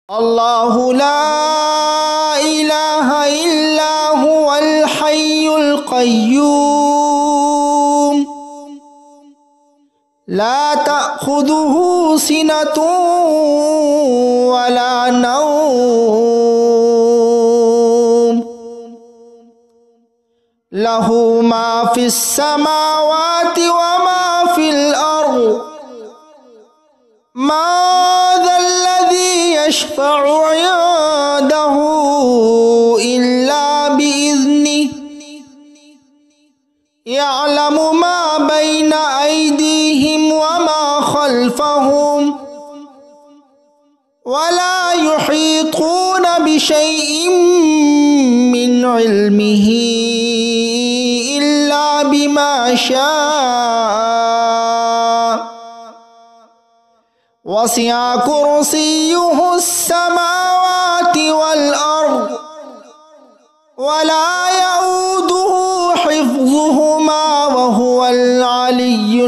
الله لا إله إلا هو الحي القيوم لا تأخذه سنة ولا نوم له ما في السماوات وما في الأرض ما ذا الذي يشفع عنده إلا بإذنه يعلم ما بين أيديهم وما خلفهم ولا يحيطون بشيء من علمه إلا بما شاء وسع كرسيه السماوات والأرض ولا يؤوده حفظهما وهو العلي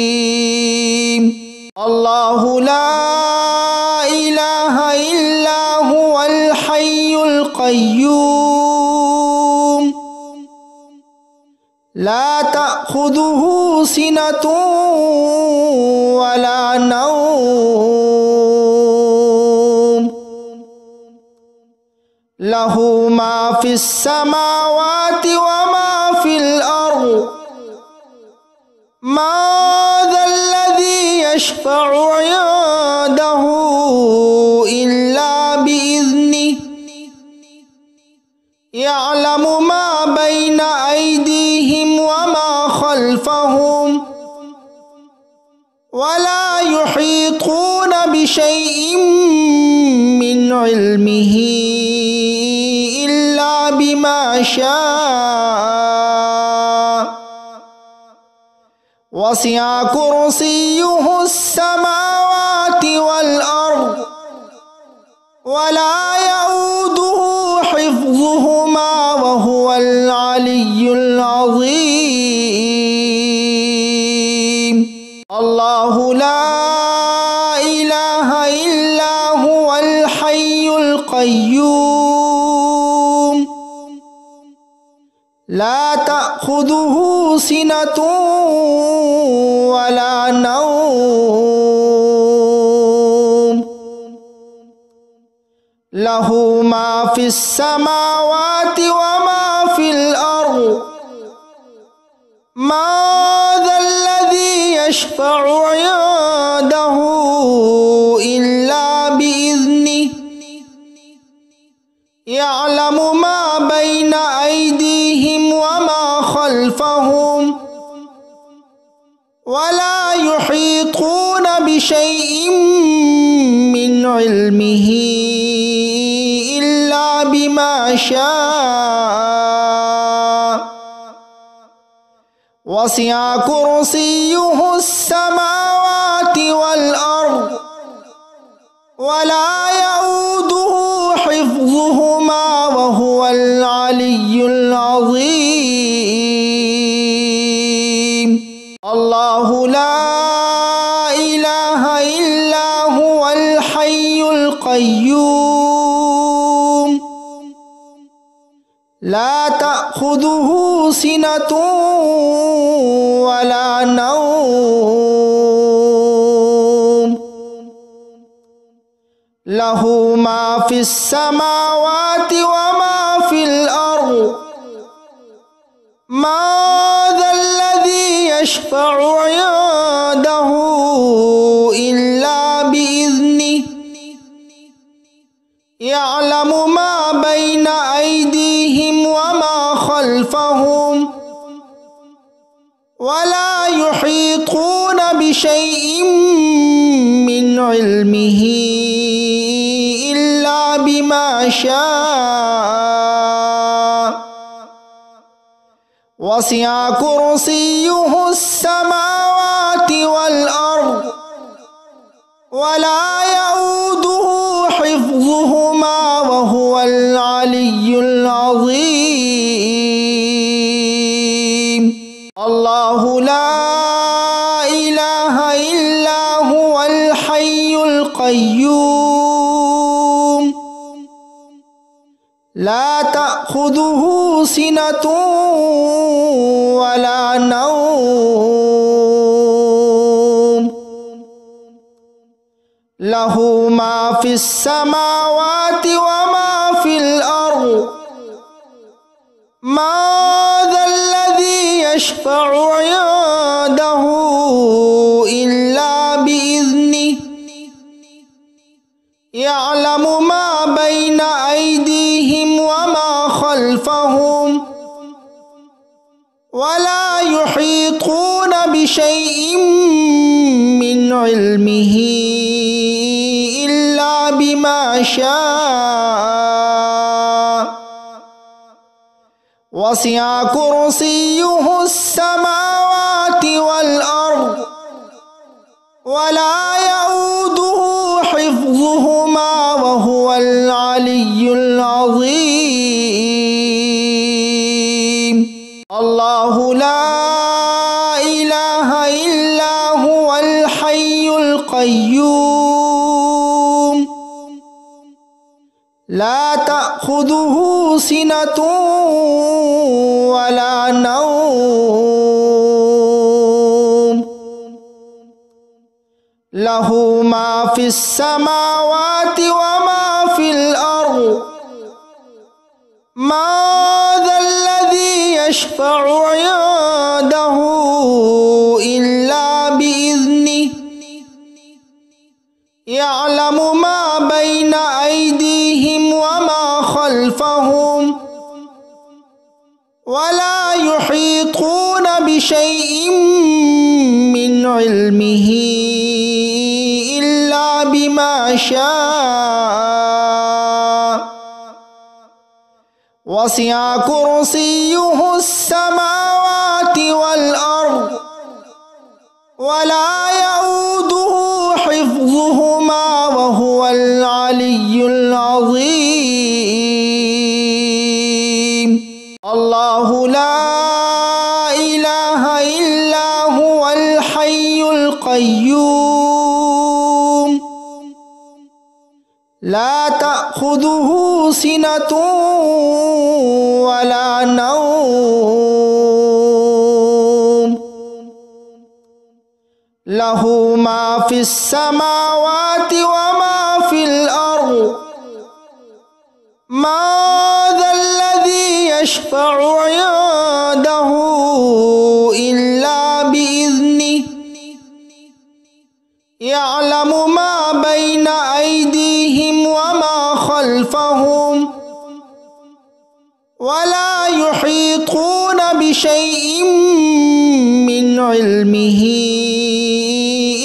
العظيم الله لا إله إلا هو الحي القيوم لا تأخذه سنة ولا نوم له ما في السماوات وما في الأرض ما ذا الذي يشفع عنده إلا بإذنه يعلم ما بين أيديهم وما خلفهم ولا يحيطون بشيء من علمه إلا بما شاء وسع كرسيه السماوات والأرض ولا يؤوده حفظهما وهو العلي العظيم الله لا إله إلا هو الحي القيوم لا تأخذه سنة ولا نوم له ما في السماوات وما في الأرض ما ذا الذي يشفع عنده إلا بإذنه يعلم ما بين أيديهم وما خلفهم ولا يحيطون بشيء من علمه إلا بما شاء وسع كرسيه السماوات والأرض ولا يؤوده حفظهما وهو العلي العظيم الله لا إله إلا هو الحي القيوم لا تأخذه سنة ولا نوم له ما في السماوات وما في الأرض ما ذا الذي يشفع عنده إلا بإذنه يعلم ما بين أيديهم وما خلفهم ولا يحيطون بشيء من علمه إلا بما شاء وسع كرسيه السماوات والأرض ولا يؤوده حفظهما وهو العلي العظيم الله لا إله إلا هو الحي القيوم القيوم لا تأخذه سنة ولا نوم له ما في السماوات وما في الأرض ما ذا الذي يشفع عنده إلا بإذنه يعلم ما بين أيديهم وما خلفهم ولا يحيطون بشيء من علمه إلا بما شاء وسع كرسيه السماوات والأرض ولا يؤوده حفظهما وهو العلي العظيم الله لا إله إلا هو الحي القيوم لا تأخذه سنة ولا نوم له ما في السماوات وما في الأرض ما ذا الذي يشفع عنده إلا بإذنه يعلم ما بين أيديهم وما خلفهم ولا يحيطون بشيء من علمه إلا بما شاء وسع كرسيه السماوات والأرض ولا يؤوده حفظهما وهو العلي العظيم الله لا إله إلا هو الحي القيوم لا تأخذه سنة ولا نوم له ما في السماوات وما في الأرض ما ذا الذي يشفع عنده إلا بإذنه يعلم ما بين أيديهم وما خلفهم ولا يحيطون بشيء من علمه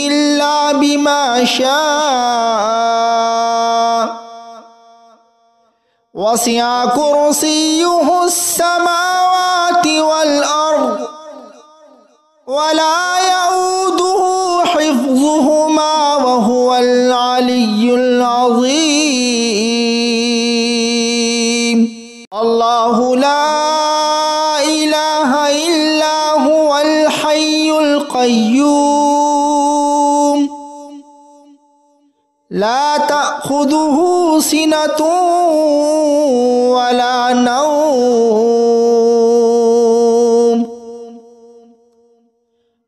إلا بما شاء وسع كرسيه السماوات والأرض ولا يؤوده حفظهما وهو العلي العظيم الله لا إله إلا هو الحي القيوم لا تأخذه سنة ولا نوم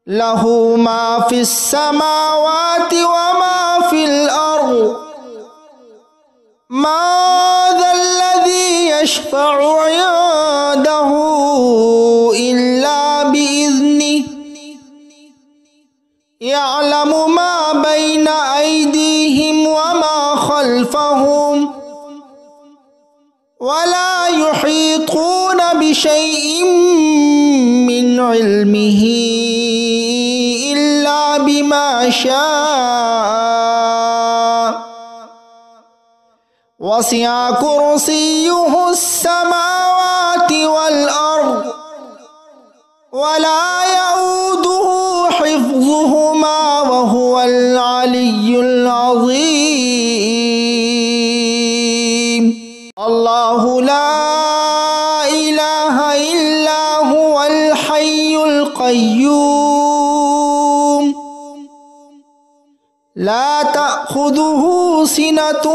له ما في السماوات وما في الأرض ما ذا الذي يشفع عنده إلا بإذنه يعلم ما بين أيديهم وما خلفهم ولا يحيطون بشيء من علمه إلا بما شاء وسع كرسيه السماوات والأرض ولا يؤوده حفظهما وهو العلي العظيم الله لا إله إلا هو الحي القيوم لا تأخذه تأخذه سنة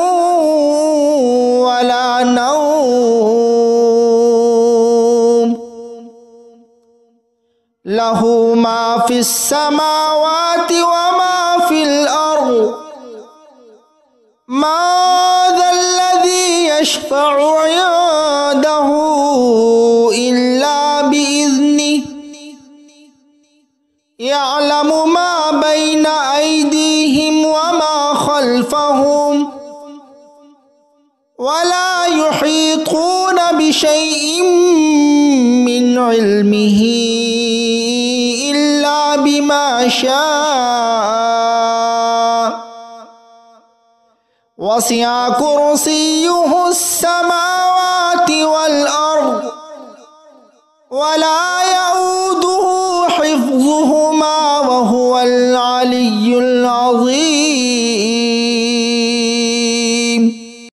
ولا نوم له ما في السماوات وما في الأرض ما ذا الذي يشفع عنده إلا بإذنه يعلم ما بين أيديهم وما خلفهم ولا يحيطون بشيء من علمه إلا بما شاء وسع كرسيه السماوات والأرض ولا يؤوده حفظهما وهو العلي العظيم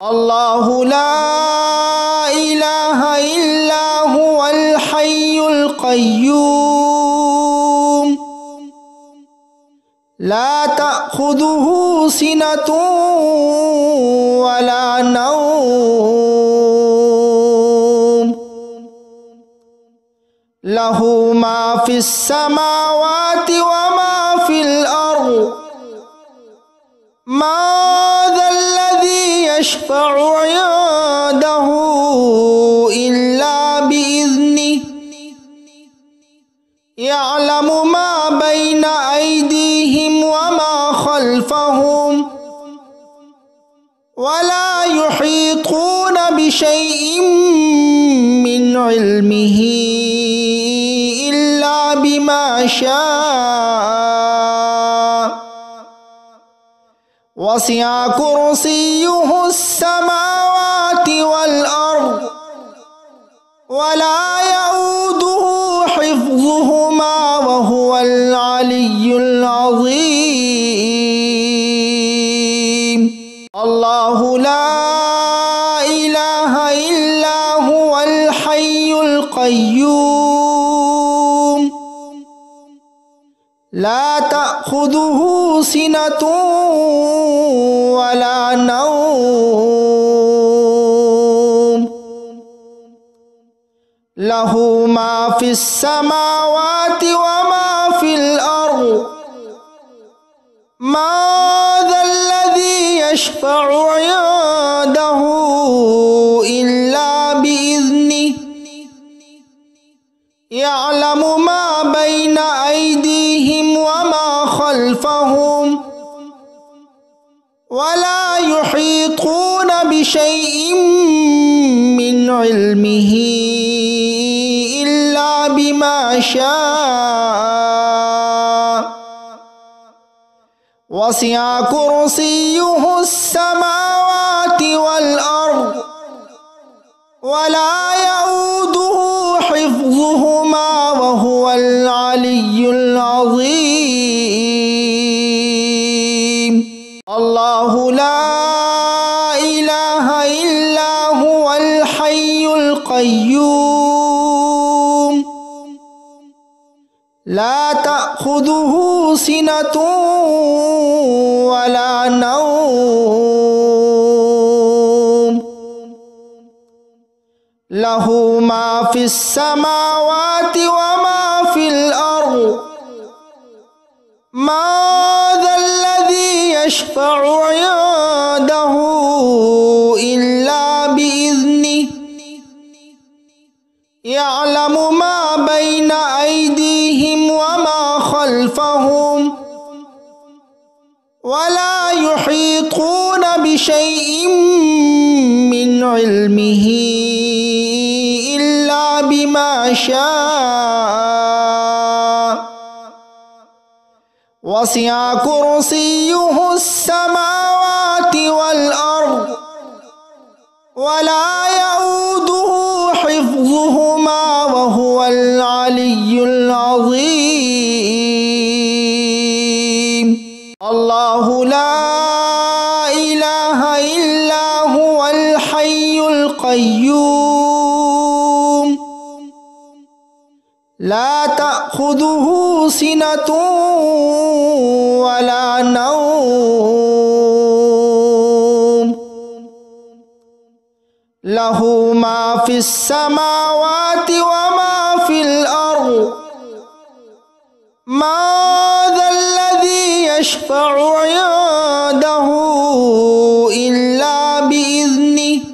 الله لا إله إلا هو الحي القيوم لا تأخذه سنة ولا نوم له ما في السماوات وما في الأرض ما ذا الذي يشفع عنده إلا بإذنه يعلم ما بين أيديهم وما خلفهم ولا يحيطون بشيء من علمه إلا بما شاء وسع كرسيه السماوات والأرض ولا يؤوده حفظهما وهو العلي العظيم الله لا إله إلا هو الحي القيوم لا تأخذه سنة ولا نوم له ما في السماوات وما في الأرض ما ذا الذي يشفع عنده إلا بإذنه يعلم ما بين أيديهم وما خلفهم ولا يحيطون بشيء من علمه إلا بما شاء وسع كرسيه السماوات والأرض ولا يؤوده حفظهما وهو العلي العظيم الله لا إله إلا هو الحي القيوم لا تأخذه سنة ولا نوم له ما في السماوات وما في الأرض ما ذا الذي يشفع عنده إلا بإذنه يعلم ما بين أيديهم وما خلفهم ولا يحيطون بشيء من علمه إلا بما شاء وسع كرسيه السماوات والأرض ولا يؤوده حفظهما وهو العلي العظيم الله لا إله إلا هو الحي القيوم لا تأخذه سنة ولا نوم লাহু মা ফিস সামাওয়াতি ওয়া মা ফিল আরদ মা যাল্লাযী ইয়াশফা'ু 'ইনদাহু ইল্লা বিইذনিহি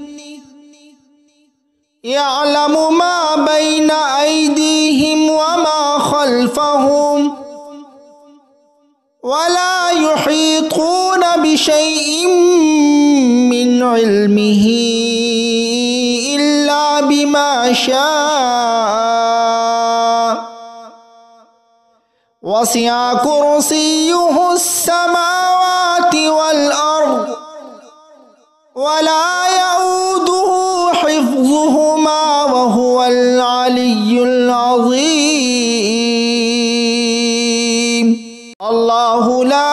ইয়া'লামু মা বাইনা আইদিহিম ওয়া মা খালফাহুম ওয়া লা ইউহীতুনা বিশাইইন মিন ইলমিহি ইল্লা বিমা শাআ ওয়াসি'a কুরসিয়্যুহুস সামাওয়াতি ওয়াল আরদ ওয়া লা ইয়াউদুহু হিফযুহুমা ওয়া হুয়াল আলিয়্যুল আযীম। আল্লাহু লা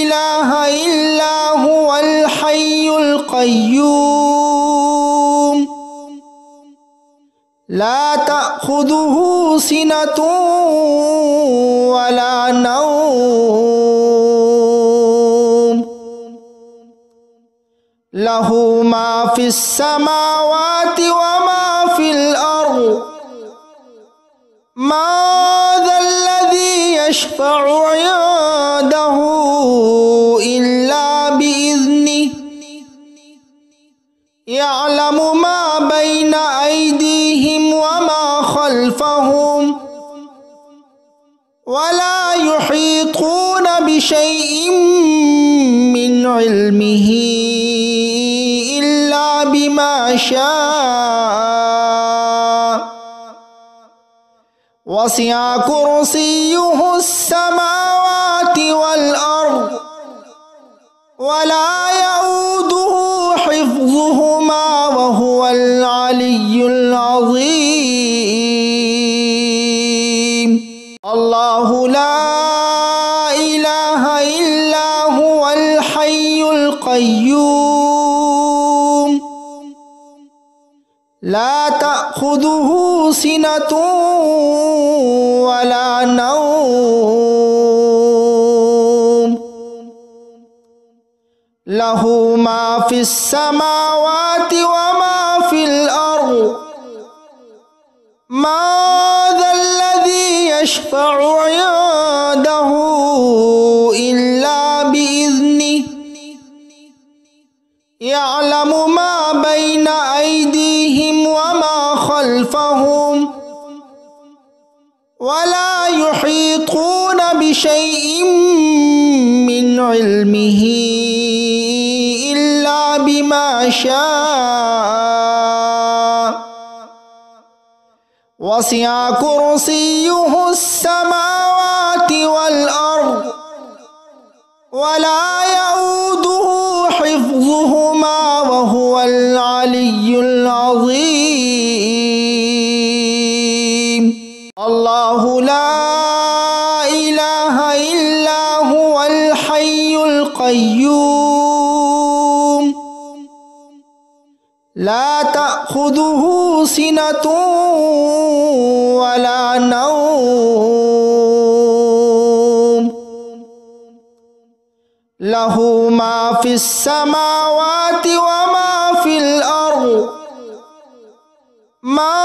ইলাহা ইল্লা হুয়াল হাইয়ুল কাইয়্যুম লা তা'খুযুহু সিনাতুন ওয়া লা নাওম লাহু মা ফিস সামাওয়াতি ওয়া মা ফিল আরদ মা যাল্লাযী ইয়াশফা'ু 'ইনদাহু ইল্লা বিইذনিহি ইয়া'লামু মা বাইনা আইদিহিম ওয়া মা খালফাহুম ওয়া লা ইউহীতুনা বিশাইইন মিন ইলমিহি ইল্লা বিমা শাআ ওয়াসি'a কুরসিয়্যুহুস সামাওয়াতি ওয়াল আরদ ওয়া লা ইয়াউদুহু হিফযুহুমা ওয়া হুয়াল আলিয়্যুল আযীম। আল্লাহু লা ইলাহা ইল্লা হুয়াল হাইয়ুল কাইয়্যুম লা তা'খুযুহু সিনাতুন ওয়া লা নাওম লাহু মা ফিস সামাওয়াতি ওয়া মা ফিল আরদ মা যাল্লাযী ইয়াশফা'ু 'ইনদাহু ইল্লা বিইذনিহি ইয়া'লামু মা বাইনা আইদিহিম ওয়া মা খালফাহুম ওয়া লা ইউহীতুনা বিশাইইন মিন ইলমিহি ইল্লা বিমা শাআ ওয়াসি'a কুরসিয়্যুহুস সামাওয়াতি ওয়াল আরদ ওয়া লা ইয়াউদুহু হিফযুহুমা ওয়া হুয়াল আলিয়্যুল আযীম। আল্লাহু লা ইলাহা ইল্লা হুয়াল হাইয়ুল কাইয়্যুম লা তা'খুযুহু সিনাতুন ওয়া লা নাওম লাহু মা ফিস সামাওয়াতি ওয়া মা ফিল আরদ মা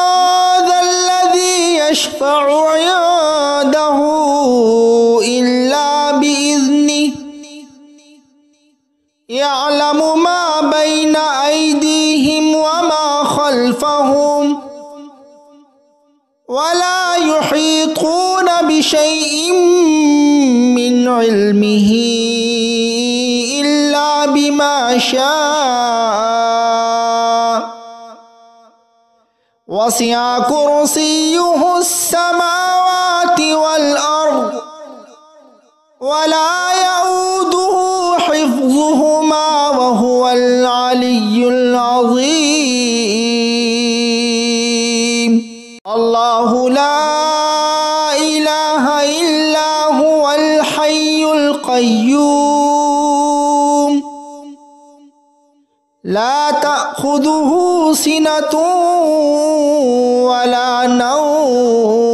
যাল্লাযী ইয়াশফা'ু 'ইনদাহু ইল্লা বিইذনিহি ইয়া'লামু মা বাইনা আইদিহিম ওয়া মা খালফাহুম ওয়া লা ইউহীতুনা বিশাইইন মিন ইলমিহি ইল্লা বিমা শাআ ওয়াসি'a কুরসিয়্যুহুস সামাওয়াতি ওয়াল আরদ ওয়া লা ইয়াউদুহু হিফযুহুমা ওয়া হুয়াল আলিয়্যুল আযীম। আল্লাহু লা ইলাহা ইল্লা হুয়াল হাইয়ুল কাইয়্যুম লা তা'খুযুহু সিনাতুন ওয়া লা নাওম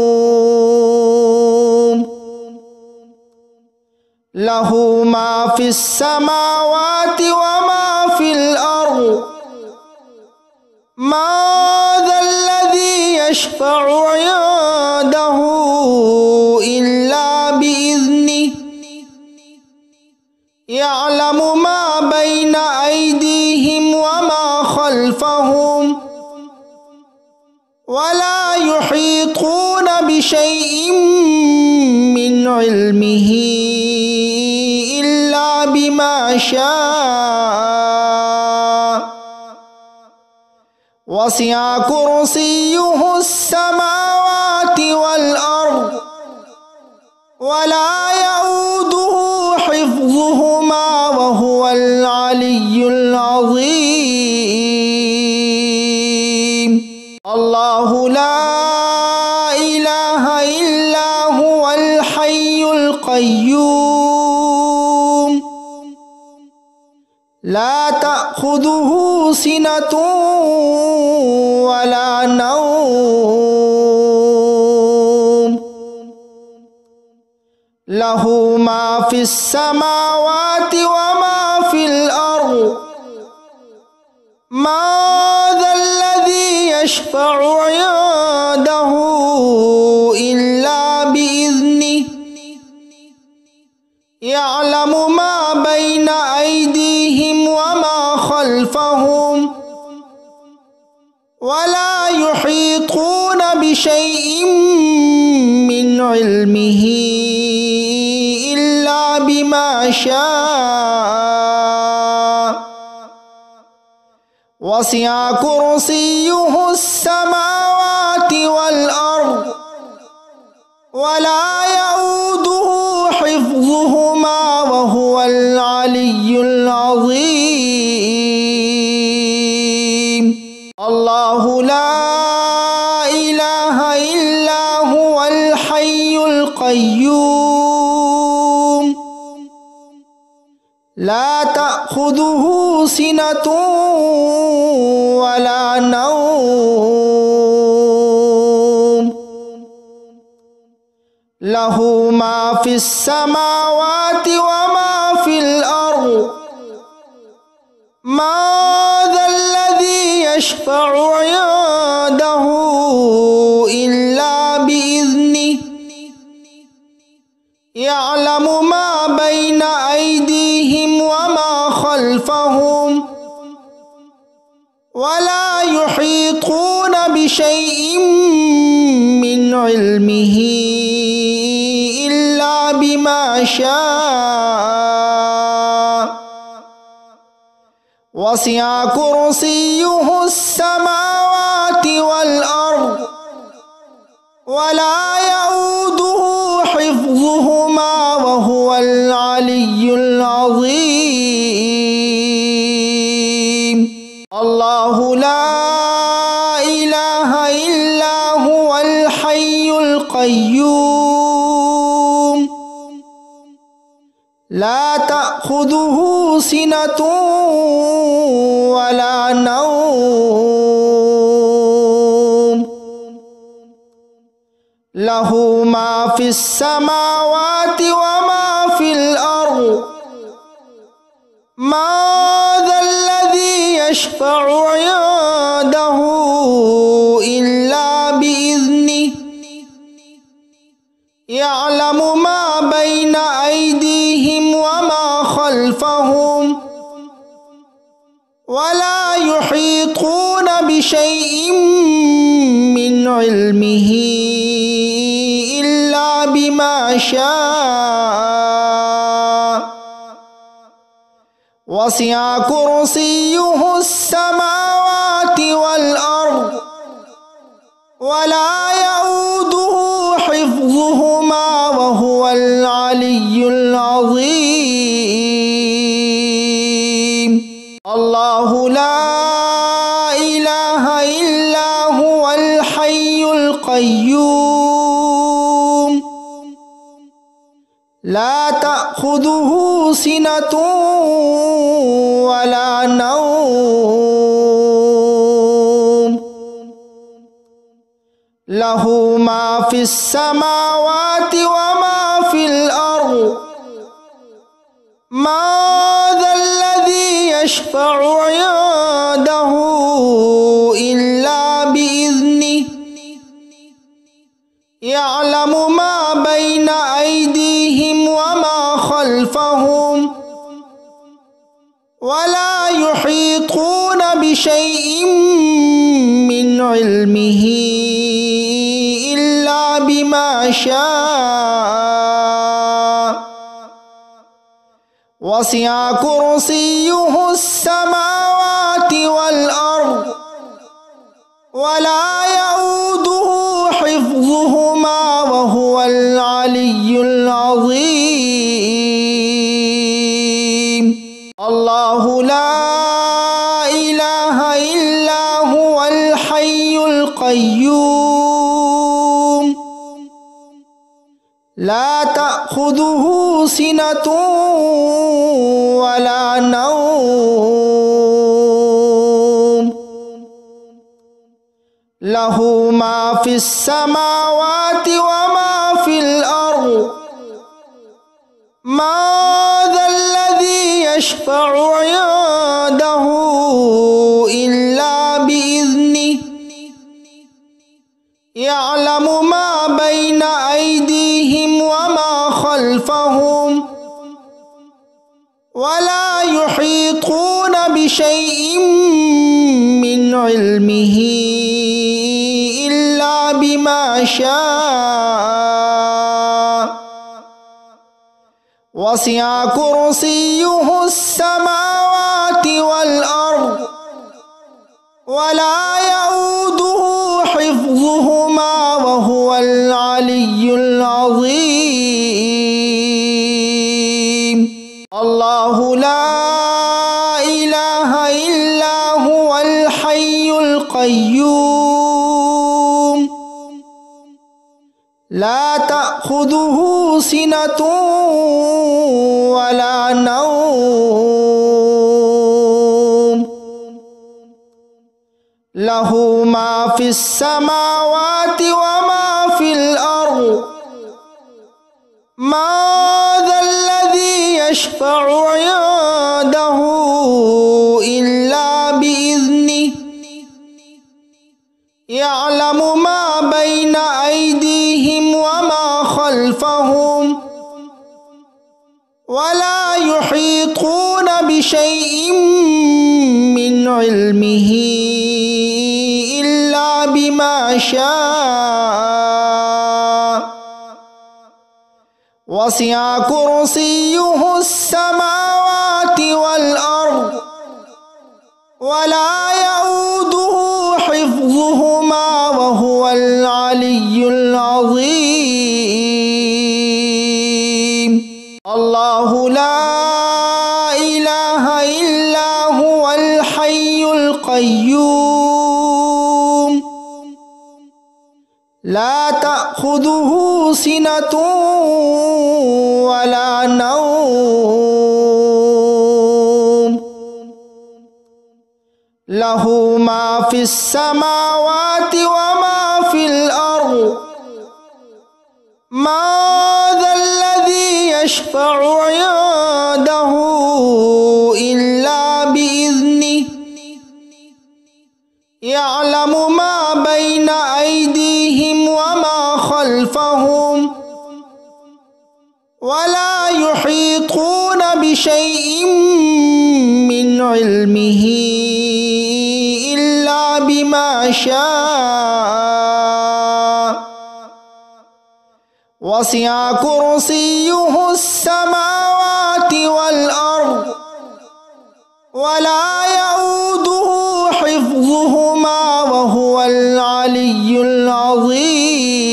লাহু মা ফিস সামাওয়াতি ওয়া মা ফিল আরদ ما ذا الذي يشفع عنده إلا بإذنه يعلم ما بين أيديهم وما خلفهم ولا يحيطون بشيء من علمه إلا بما شاء وسع كرسيه السماوات والأرض ولا يؤوده حفظهما وهو العلي العظيم. الله لا إله إلا هو الحي القيوم لا تأخذه سنة ولا نوم له ما في السماوات وما في الأرض ما ذا الذي يشفع عنده إلا بإذنه يعلم ما بين أيديهم وما خلفهم ولا يحيطون بشيء من علمه إلا بما شاء وسع كرسيه السماوات والأرض ولا يؤوده حفظهما وهو العلي العظيم. الله لا إله إلا هو الحي القيوم لا تأخذه سنة ولا نوم له ما في السماوات وما في الأرض ما ذا الذي يشفع عنده إلا بإذنه يعلم ما بين أيديهم وما خلفهم ولا يحيطون بشيء من علمه إلا بما شاء وسع كرسيه السماوات والأرض ولا يؤوده حفظهما وهو العلي العظيم. الله لا إله إلا هو الحي القيوم لا تأخذه سنة ولا نوم له ما في السماوات وما في الأرض ما ذا الذي يشفع عنده إلا بإذنه يعلم ما بين أيديهم وما خلفهم ولا يحيطون بشيء من علمه إلا بما شاء وسع كرسيه السماوات والأرض ولا يؤوده حفظهما وهو العلي العظيم. الله لا إله إلا هو الحي القيوم لا تأخذه سنة ولا نوم له ما في السماوات وما في الأرض ما ذا الذي يشفع عنده ولا يحيطون بشيء من علمه إلا بما شاء وسع كرسيه السماوات والأرض ولا يؤوده حفظهما وهو العلي العظيم الله لا إله إلا هو الحي القيوم لا تأخذه سنة ولا نوم له ما في السماوات وما في الأرض ما ذا الذي يشفع عنده إلا بإذنه يعلم ما بين أيديهم وما خلفهم ولا يحيطون بشيء من علمه إلا بما شاء وسع كرسيه السماوات والأرض ولا يؤوده حفظهما وهو العلي العظيم الله لا إله إلا هو الحي القيوم لا تأخذه سنة ولا نوم له ما في السماوات وما في الأرض ما ذا الذي يشفع عنده إلا بإذنه يعلم ما بين أيديهم وما خلفهم ولا يحيطون بشيء من علمه إلا بما شاء وسع كرسيه السماوات والأرض ولا يؤوده حفظهما وهو العلي العظيم الله لا إله إلا هو الحي القيوم لا تأخذه سنة ولا نوم له ما في السماوات وما في الأرض ما ذا الذي يشفع عنده إلا بإذنه يعلم ما بين أيديهم وما خلفهم ولا يحيطون بشيء من علمه إلا بما شاء وسع كرسيه السماوات والأرض ولا يؤوده حفظهما وهو العلي العظيم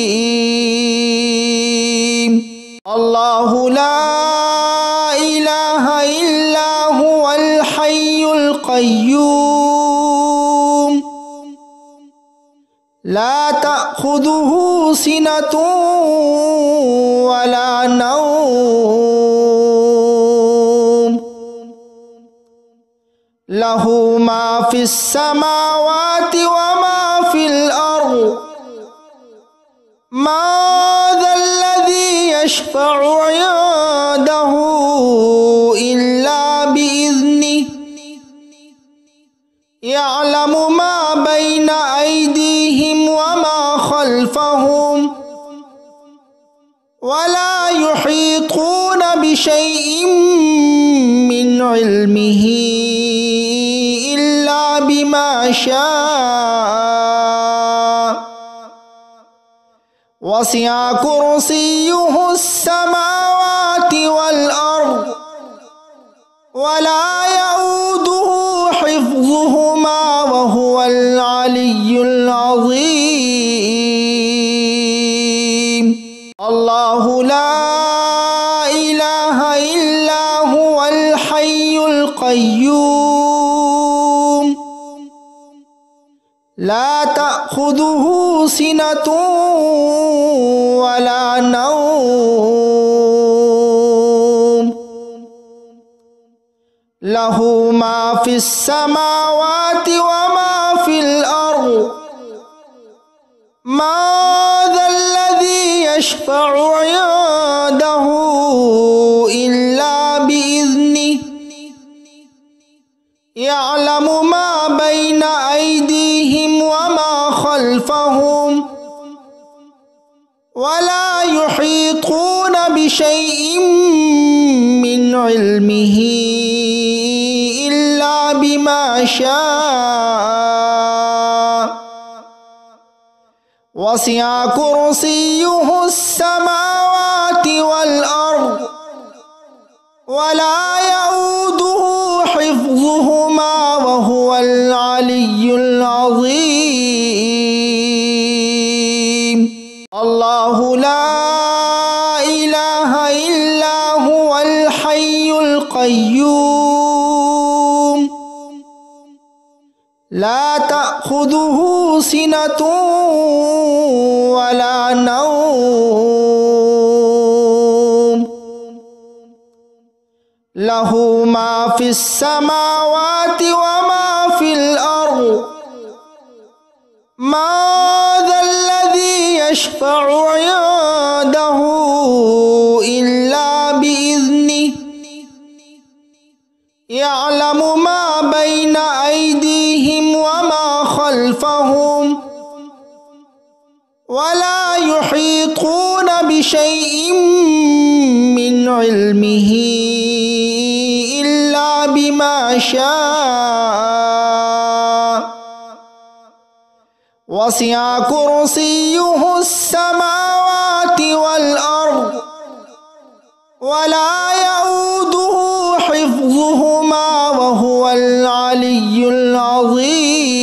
الله لا إله إلا هو الحي القيوم لا تأخذه سنة ولا نوم له ما في السماوات وما في الأرض ما ذا الذي يشفع عنده إلا بإذنه يعلم ما بين أيديهم وما خلفهم ولا يحيطون بشيء من علمه إلا بما شاء وسع كرسيه السماوات والأرض ولا يؤوده حفظهما وهو العلي العظيم الله لا إله إلا هو الحي القيوم لا تأخذه سنة ولا نوم له ما في السماوات وما في الأرض ما ذا الذي يشفع عنده إلا بإذنه يعلم ما بين أيديهم وما خلفهم ولا يحيطون بشيء من علمه إلا بما شاء وسع كرسيه السماوات والأرض ولا يؤوده حفظهما وهو العلي العظيم الله لا إله إلا هو الحي القيوم لا تأخذه سنة ولا نوم له ما في السماوات وما في الأرض ما ذا الذي يشفع عنده إلا بإذنه يعلم ما بين أيديهم وما خلفهم ولا يحيطون بشيء من علمه إلا بما شاء وسع كرسيه السماوات والأرض ولا يؤوده حفظهما وهو العلي العظيم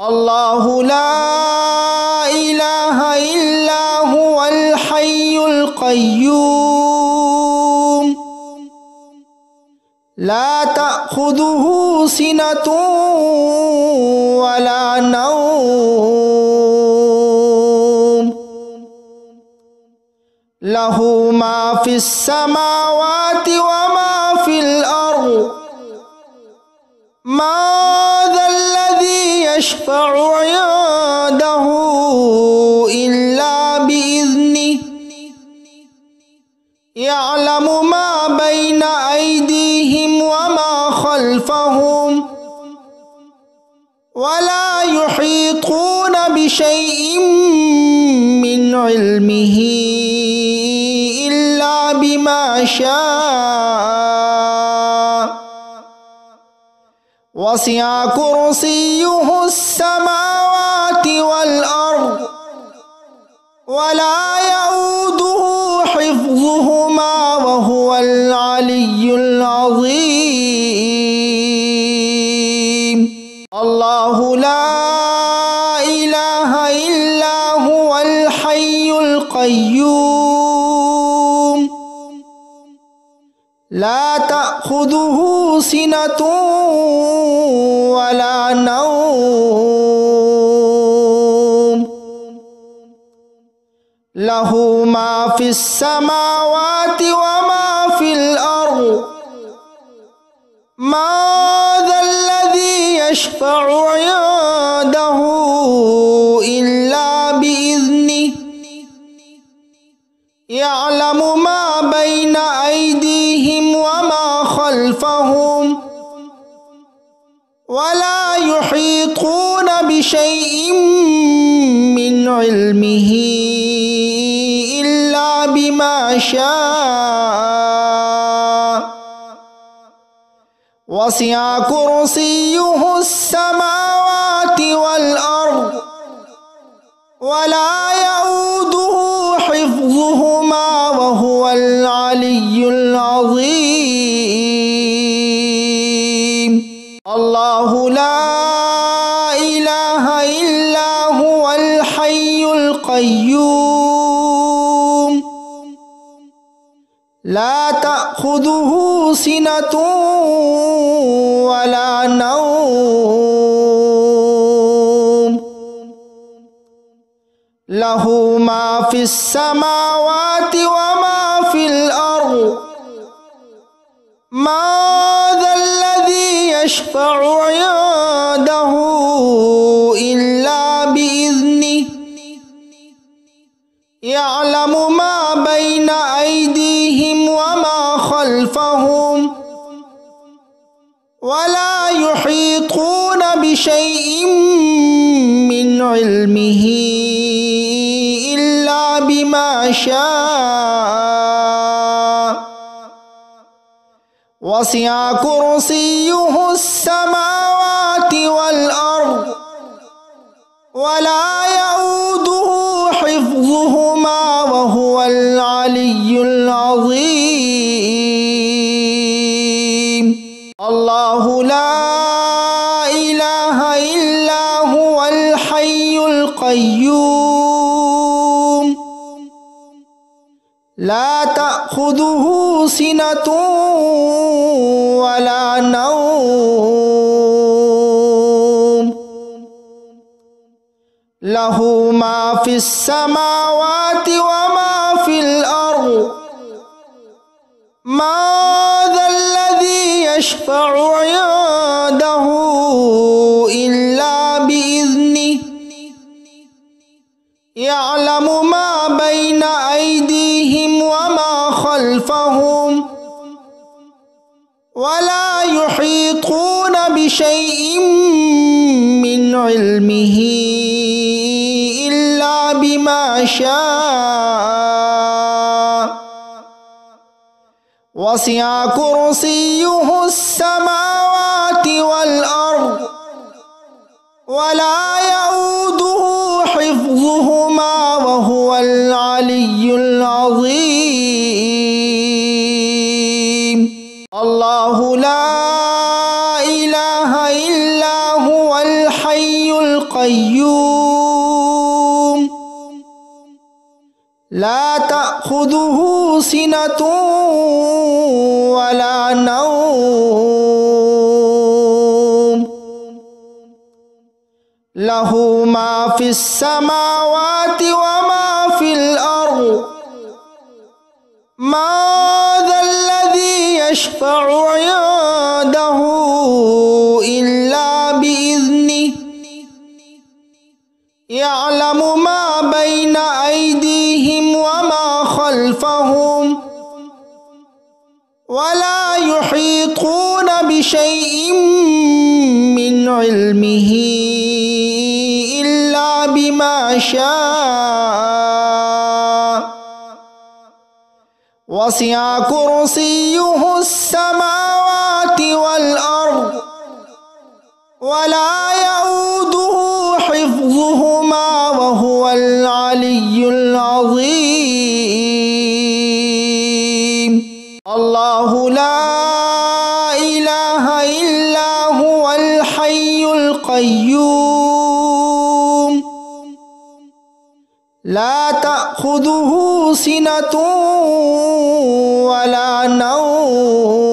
الله لا إله إلا هو الحي القيوم لا تأخذه سنة ولا نوم له ما في السماوات وما في الأرض ما ذا الذي يشفع عنده إلا بإذنه يعلم ما بين أيديهم وما خلفهم ولا يحيطون بشيء من علمه إلا بما شاء وسع كرسيه السماوات والأرض ولا يؤوده حفظهما وهو العلي العظيم الله لا إله إلا هو الحي القيوم لا تأخذه سنة ولا نوم له ما في السماوات وما في الأرض ما ذا الذي يشفع عنده إلا بإذنه يعلم ما بين أيديهم وما خلفهم ولا يحيطون بشيء من علمه إلا بما شاء وسع كرسيه السماوات والأرض ولا يؤوده حفظهما وهو العلي العظيم. الله لا إله إلا هو الحي القيوم لا تأخذه سنة ولا نوم له ما في السماوات وما في الأرض ما ذا الذي يشفع عنده إلا بإذنه يعلم ما بين أيديهم وما خلفهم ولا يحيطون بشيء من علمه إلا بما شاء وسع كرسيه السماوات والأرض ولا يؤوده حفظهما وهو العلي العظيم. الله لا إله إلا هو الحي القيوم لا تأخذه سنة ولا نوم له ما في السماوات وما في الأرض ما ذا الذي يشفع عنده إلا بإذنه يعلم ما بين أيديهم وما خلفهم ولا يحيطون بشيء من علمه إلا بما شاء وسع كرسيه السماوات والأرض ولا يؤوده حفظهما وهو العلي العظيم. الله لا إله إلا هو الحي القيوم لا تأخذه سنة ولا نوم له ما في السماوات وما في الأرض ما ذا الذي يشفع عنده إلا بإذنه يعلم ما بين أيديهم وما خلفهم ولا يحيطون بشيء من علمه إلا بما شاء وسع كرسيه السماوات والأرض ولا يؤوده حفظهما وهو العلي العظيم. الله لا إله إلا هو الحي القيوم لا تأخذه سنة ولا نوم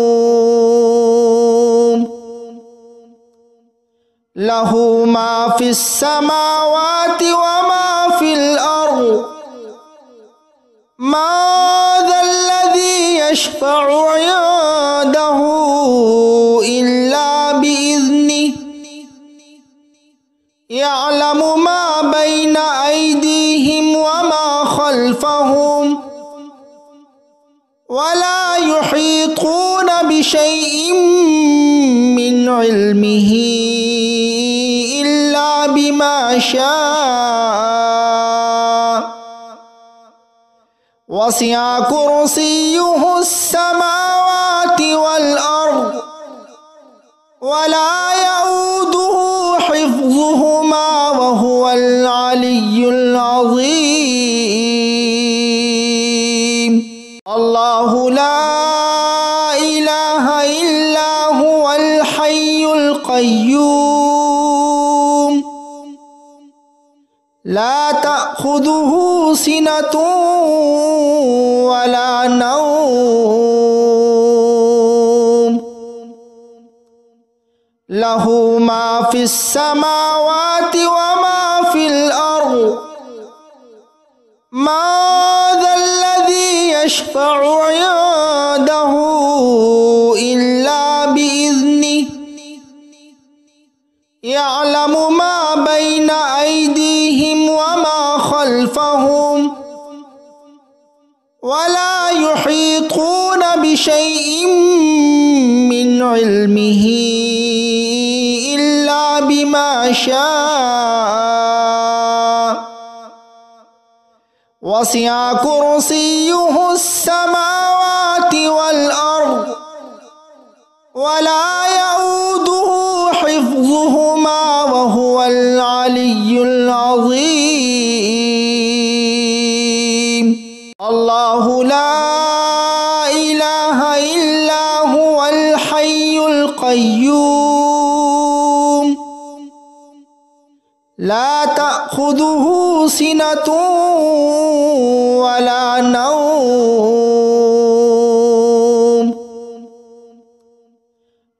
له ما في السماوات وما في الأرض ما ذا الذي يشفع عنده إلا بإذنه يعلم ما بين أيديهم وما خلفهم ولا يحيطون بشيء من علمه إلا بما شاء وسع كرسيه السماوات والأرض إله إلا هو الحي القيوم لا تأخذه سنة ولا نوم له ما في السماوات وما في الأرض من ذا الذي يشفع عنده إلا بإذنه يعلم ما بين أيديهم وما خلفهم ولا يحيطون بشيء من علمه إلا بما شاء وسع كرسيه السماوات والأرض ولا يؤوده حفظهما وهو العلي العظيم الله لا إله إلا هو الحي القيوم لا تأخذه سنة ولا نوم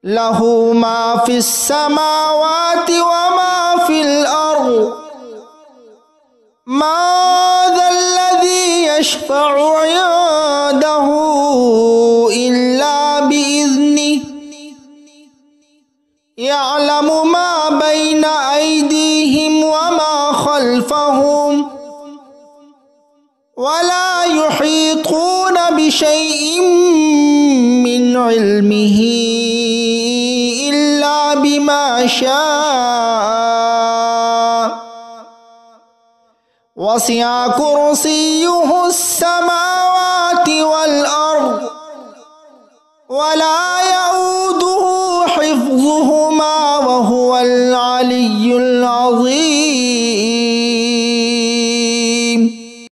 له ما في السماوات وما في الأرض من ذا الذي يشفع عنده إلا بإذنه يعلم ما بين أيديهم وما خلفهم ولا يحيطون بشيء من علمه إلا بما شاء وسع كرسيه السماوات والأرض ولا يؤوده حفظهما وهو العلي العظيم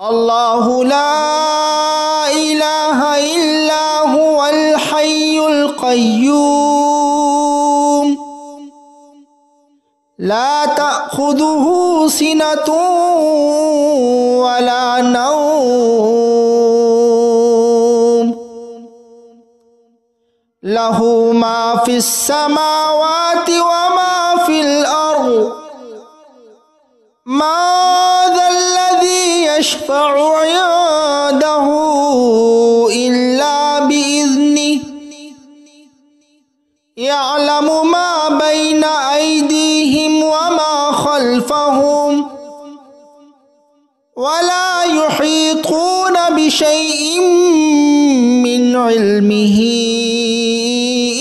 الله لا إله إلا هو الحي القيوم لا تأخذه سنة ولا نوم له ما في السماوات وما في الأرض من ذا الذي يشفع عنده إلا بإذنه يعلم ما بين أيديهم وما خلفهم ولا يحيطون بشيء من علمه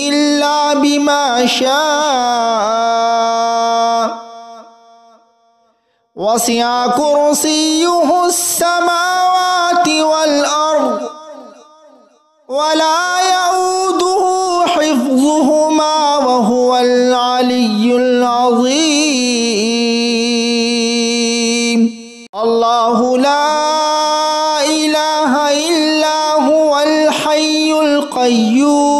إلا بما شاء وسع كرسيه السماوات والأرض ولا يؤوده حفظهما وهو العلي العظيم الله لا إله إلا هو الحي القيوم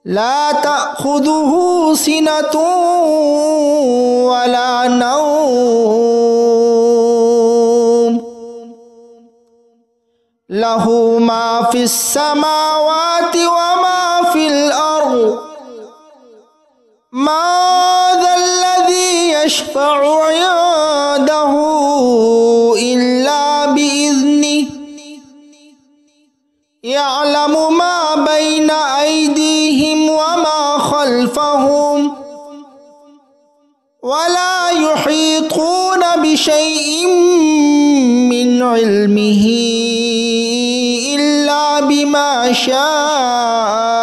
لا تأخذه سنة ولا نوم له ما في السماوات وما في الأرض من ذا الذي يشفع عنده إلا بإذنه يعلم ما بين أيديهم وما خلفهم ولا يحيطون بشيء من علمه إلا بما شاء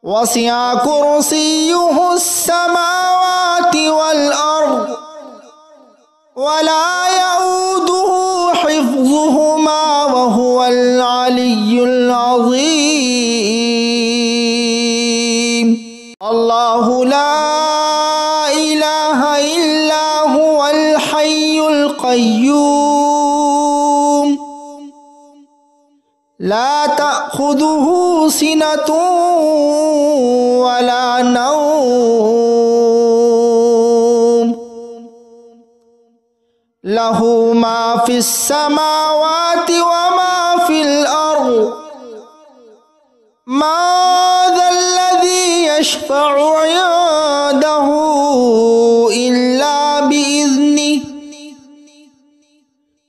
وسع كرسيه السماوات والأرض ولا يؤوده حفظهما وهو العلي العظيم الله لا إله إلا هو الحي القيوم لا تأخذه سنة ولا نوم له ما في السماوات وما في الأرض ما ذا الذي يشفع عنده إلا بإذنه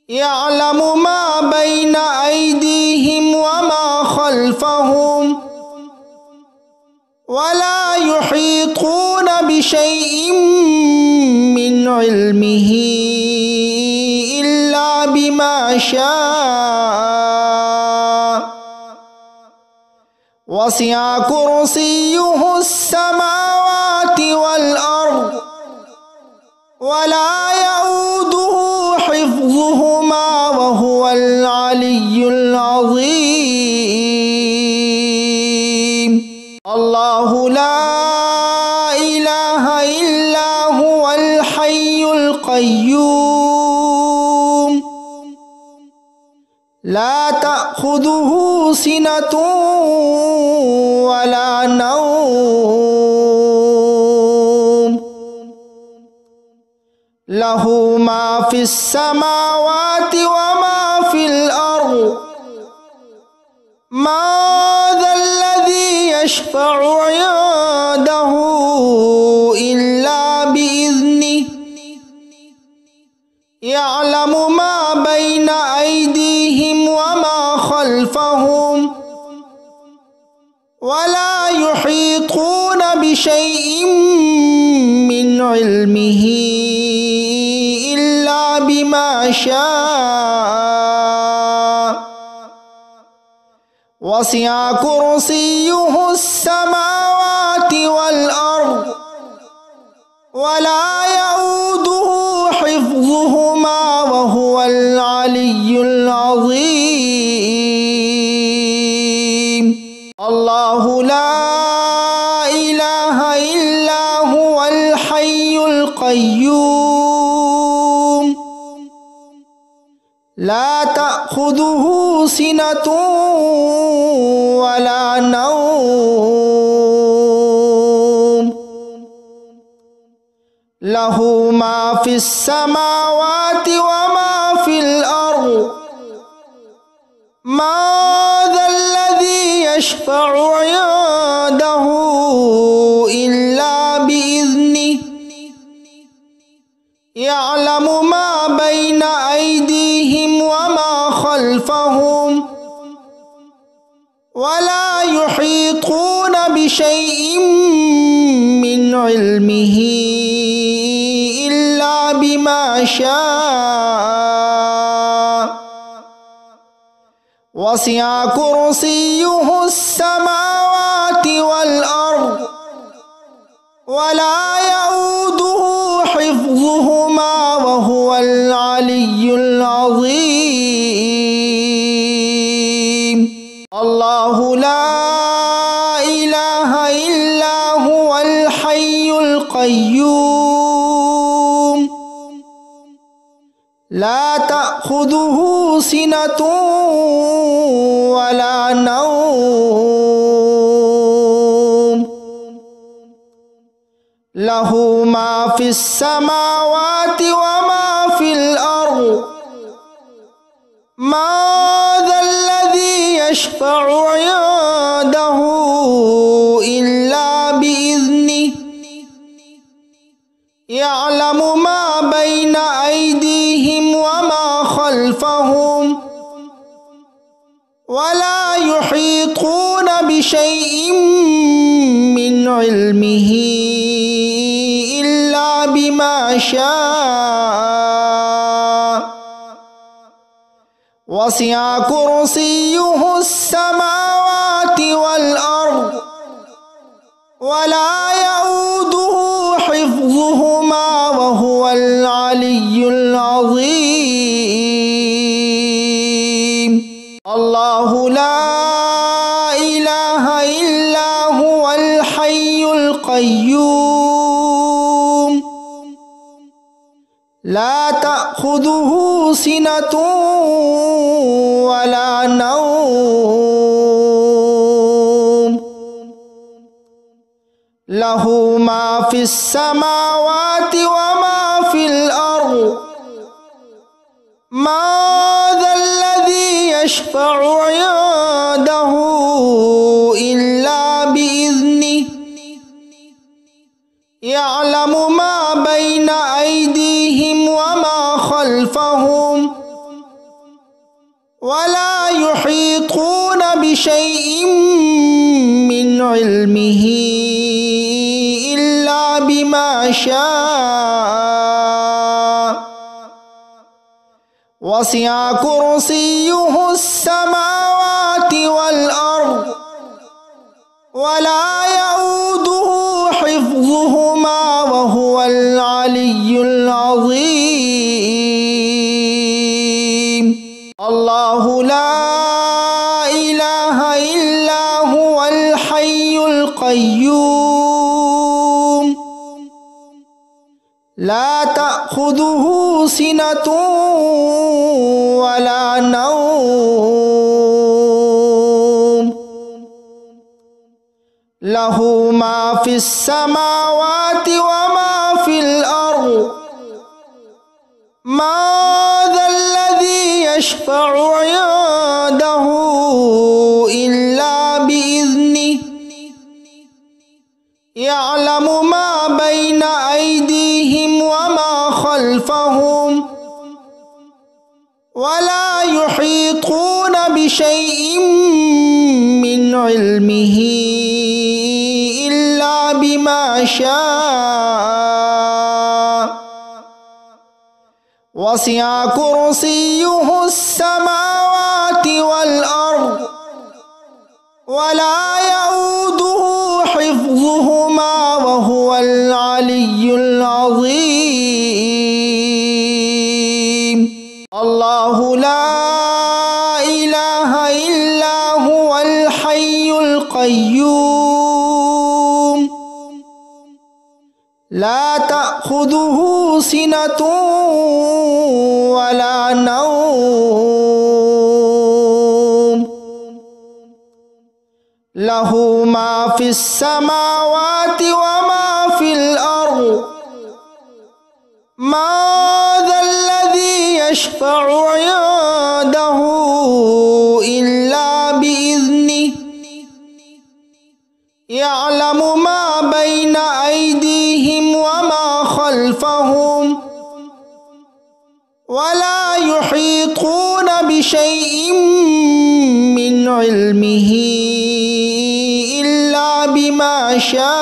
يعلم ما بين أيديهم وما خلفهم ولا يحيطون بشيء من علمه إلا بما شاء وسع كرسيه السماوات والأرض ولا يؤوده حفظهما وهو العلي العظيم الله لا إله إلا هو الحي القيوم لا تأخذه سنة ولا نوم له ما في السماوات وما في الأرض ما ذا الذي يشفع عنده إلا بإذنه يعلم ما بين أيديهم وما خلفهم ولا يحيطون بشيء من علمه إلا بما شاء وسع كرسيه السماوات والأرض ولا يؤوده حفظهما وهو العلي العظيم الله لا إله إلا هو الحي القيوم لا تأخذه سنة ولا نوم له ما في السماوات وما في الأرض ما ذا الذي يشفع عنده إلا بإذنه يعلم ما بين أيديهم وما خلفهم ولا يحيطون بشيء من علمه إلا بما شاء وسع كرسيه السماوات والأرض ولا يؤوده حفظهما وهو العلي العظيم الله لا إله إلا هو الحي القيوم لا تأخذه سنة ولا نوم له ما في السماوات وما في الأرض ما ذا الذي يشفع عنده إلا بإذنه يعلم ما بين أيديهم وما خلفهم ولا يحيطون بشيء من علمه إلا بما شاء وسع كرسيه السماوات والأرض ولا يؤوده حفظهما وهو العلي العظيم الله لا إله إلا هو الحي القيوم لا تأخذه سنة ولا نوم له ما في السماوات وما في الأرض من ذا الذي يشفع عنده إلا بإذنه يعلم ما بين أيديهم وما خلفهم ولا يحيطون بشيء من علمه إلا بما شاء وسع كرسيه السماوات والأرض ولا يؤوده حفظهما وهو العلي العظيم الله لا إله إلا هو الحي القيوم لا تأخذه سنة ولا نوم له ما في السماوات وما في الأرض من ذا الذي يشفع عنده إلا بإذنه يعلم ما بين أيديهم وما خلفهم ولا يحيطون بشيء من علمه إلا بما شاء وسع كرسيه السماوات والأرض ولا يؤوده حفظهما وهو العلي العظيم الله لا إله إلا هو الحي القيوم لا تأخذه سنة ولا نوم له ما في السماوات وما في الأرض من ذا الذي يشفع عنده إلا بإذنه يعلم ما بين أيديهم وما خلفهم ولا يحيطون بشيء من علمه إلا بما شاء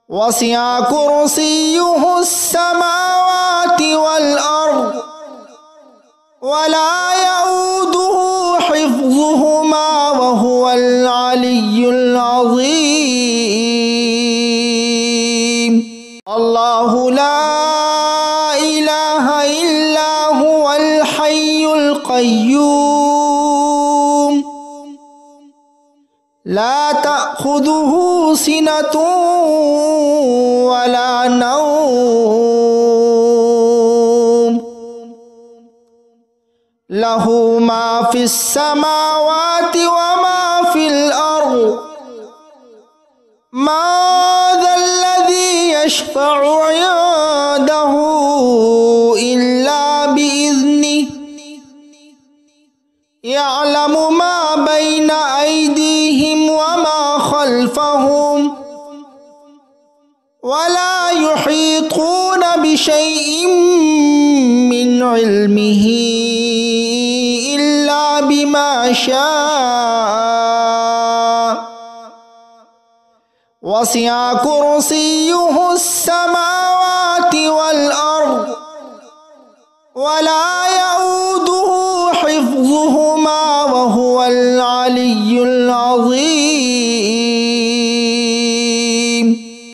وسع كرسيه السماوات والأرض ولا يؤوده حفظهما وهو العلي العظيم الله لا إله إلا هو الحي القيوم لا تأخذه سنة ولا نوم له ما في السماوات وما في الأرض من ذا الذي يشفع عنده إلا بإذنه يعلم ما بين أيديهم وما خلفهم ولا يحيطون بشيء من علمه إلا بما شاء وسع كرسيه السماوات والأرض ولا يؤوده حفظهما وهو العلي العظيم